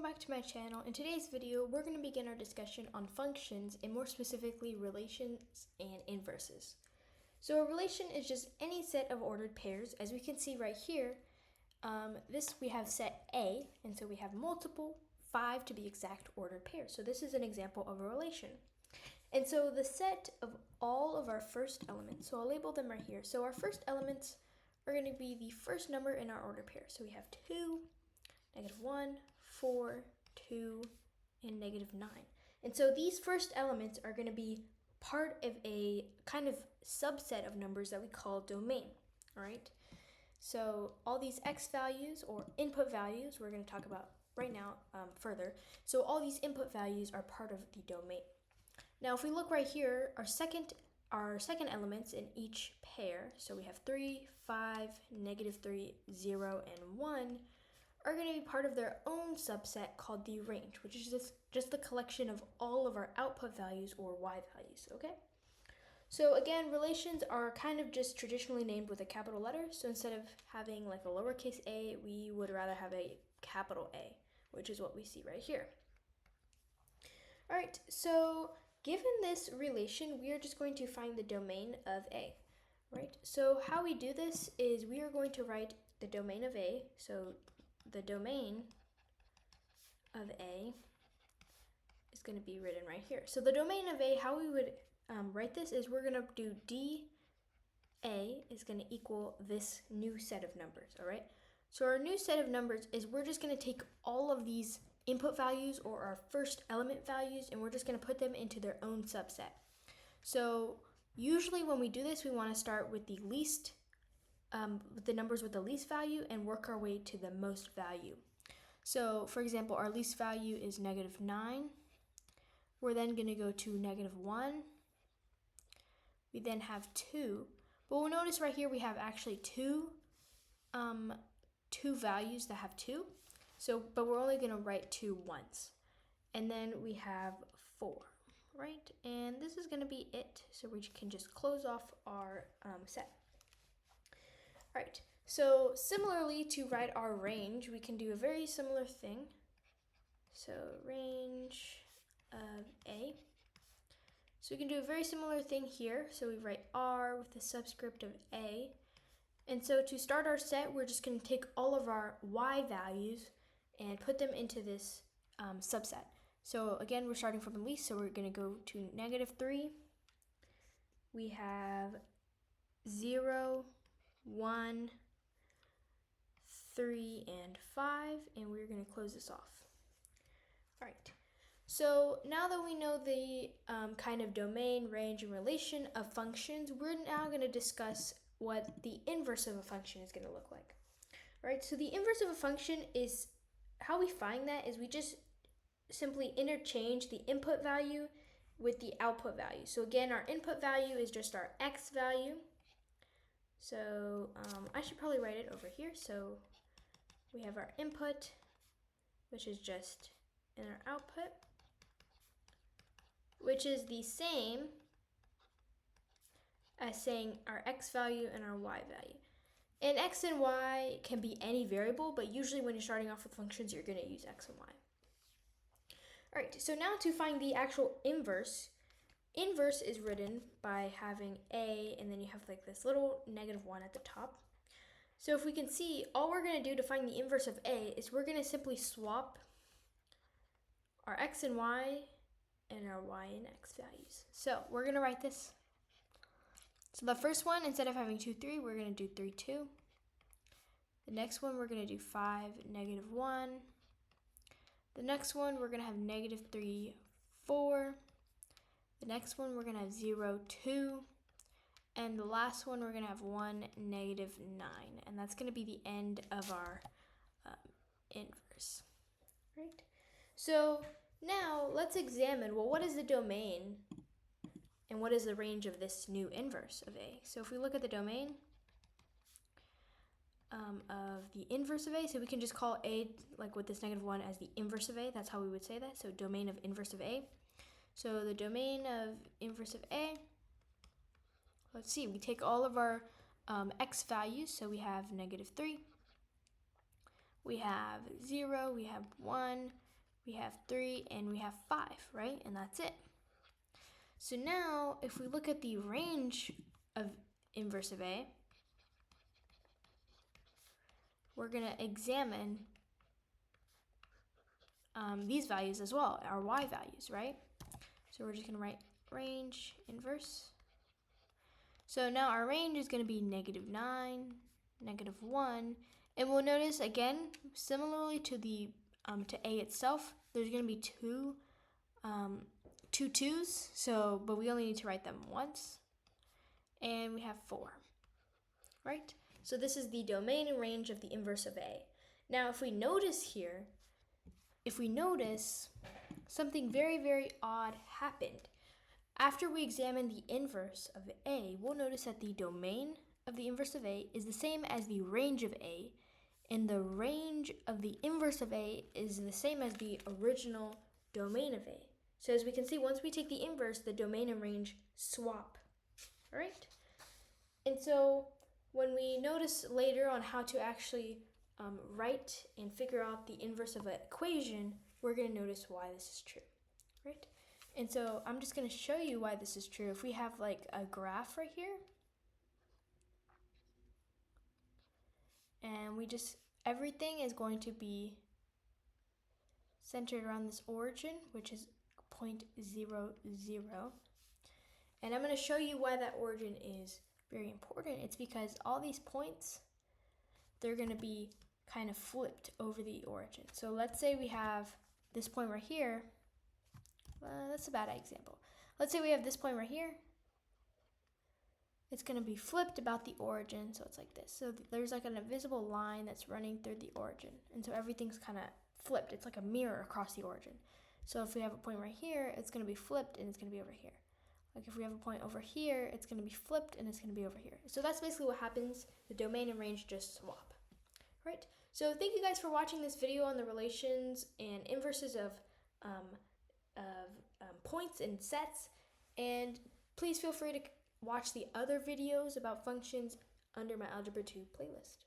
welcome back to my channel. In today's video, we're going to begin our discussion on functions and more specifically relations and inverses. So a relation is just any set of ordered pairs. As we can see right here, we have set A, and so we have multiple, 5 to be exact, ordered pairs. So this is an example of a relation. And so the set of all of our first elements, so I'll label them right here. So our first elements are going to be the first number in our ordered pair. So we have 2, -1, 4, 2, and -9. And so these first elements are going to be part of a kind of subset of numbers that we call domain, all right? So all these x values or input values we're going to talk about right now further. So all these input values are part of the domain. Now if we look right here, our second elements in each pair, so we have 3, 5, -3, 0, and 1, are going to be part of their own subset called the range, which is just the collection of all of our output values or y values, okay? So again, relations are kind of just traditionally named with a capital letter. So instead of having like a lowercase a, we would rather have a capital A, which is what we see right here. All right, so given this relation, we are just going to find the domain of A, right? So how we do this is we are going to write the domain of A. So the domain of A is going to be written right here. So the domain of A, how we would write this is we're going to do dA is going to equal this new set of numbers, all right? So our new set of numbers is we're just going to take all of these input values or our first element values and we're just going to put them into their own subset. So usually when we do this, we want to start with the least with the numbers with the least value and work our way to the most value. So for example, our least value is -9. We're then going to go to -1. We then have 2. But we'll notice right here we have actually two values that have 2. But we're only going to write 2 once. And then we have 4, right? And this is going to be it. So we can just close off our set. All right, so similarly to write our range, we can do a very similar thing. So range of A. So we can do a very similar thing here. So we write R with the subscript of A. And so to start our set, we're just going to take all of our Y values and put them into this subset. So again, we're starting from the least, so we're going to go to -3. We have 0, 1, 3, and 5, and we're going to close this off. All right, so now that we know the kind of domain, range, and relation of functions, we're now going to discuss what the inverse of a function is going to look like. All right, so the inverse of a function is, how we find that is we just simply interchange the input value with the output value. So again, our input value is just our x value. So I should probably write it over here. So we have our input, which is just in our output, which is the same as saying our x value and our y value. And x and y can be any variable, but usually when you're starting off with functions, you're going to use x and y. All right, so now to find the actual inverse. Inverse is written by having A, and then you have like this little -1 at the top. So if we can see, all we're going to do to find the inverse of A is we're going to simply swap our x and y and our y and x values. So we're going to write this. So the first one, instead of having 2, 3, we're going to do 3, 2. The next one, we're going to do 5, -1. The next one, we're going to have -3, 4. The next one, we're going to have 0, 2. And the last one, we're going to have 1, -9. And that's going to be the end of our inverse, right? So now let's examine, well, what is the domain and what is the range of this new inverse of A? So if we look at the domain of the inverse of A, so we can just call A, like with this -1, as the inverse of A. That's how we would say that. So domain of inverse of A. So the domain of inverse of A, let's see, we take all of our x values. So we have -3, we have 0, we have 1, we have 3, and we have 5, right? And that's it. So now, if we look at the range of inverse of A, we're going to examine these values as well, our y values, right? So we're just going to write range inverse. So now our range is going to be -9, -1, and we'll notice again, similarly to the to A itself, there's going to be two 2's. So, but we only need to write them once, and we have 4, right? So this is the domain and range of the inverse of A. Now, if we notice here, something very, very odd happened. After we examine the inverse of A, we'll notice that the domain of the inverse of A is the same as the range of A, and the range of the inverse of A is the same as the original domain of A. So as we can see, once we take the inverse, the domain and range swap, all right? And so when we notice later on how to actually write and figure out the inverse of an equation, we're going to notice why this is true, right? And so I'm just going to show you why this is true. If we have like a graph right here, and everything is going to be centered around this origin, which is 0.00. And I'm going to show you why that origin is very important. It's because all these points, they're going to be kind of flipped over the origin. So let's say we have this point right here. That's a bad example. Let's say we have this point right here. It's going to be flipped about the origin, so it's like this. So there's like an invisible line that's running through the origin, and so everything's kind of flipped. It's like a mirror across the origin. So if we have a point right here, it's going to be flipped, and it's going to be over here. Like if we have a point over here, it's going to be flipped, and it's going to be over here. So that's basically what happens. The domain and range just swap, right? So thank you guys for watching this video on the relations and inverses of points and sets, and please feel free to watch the other videos about functions under my Algebra 2 playlist.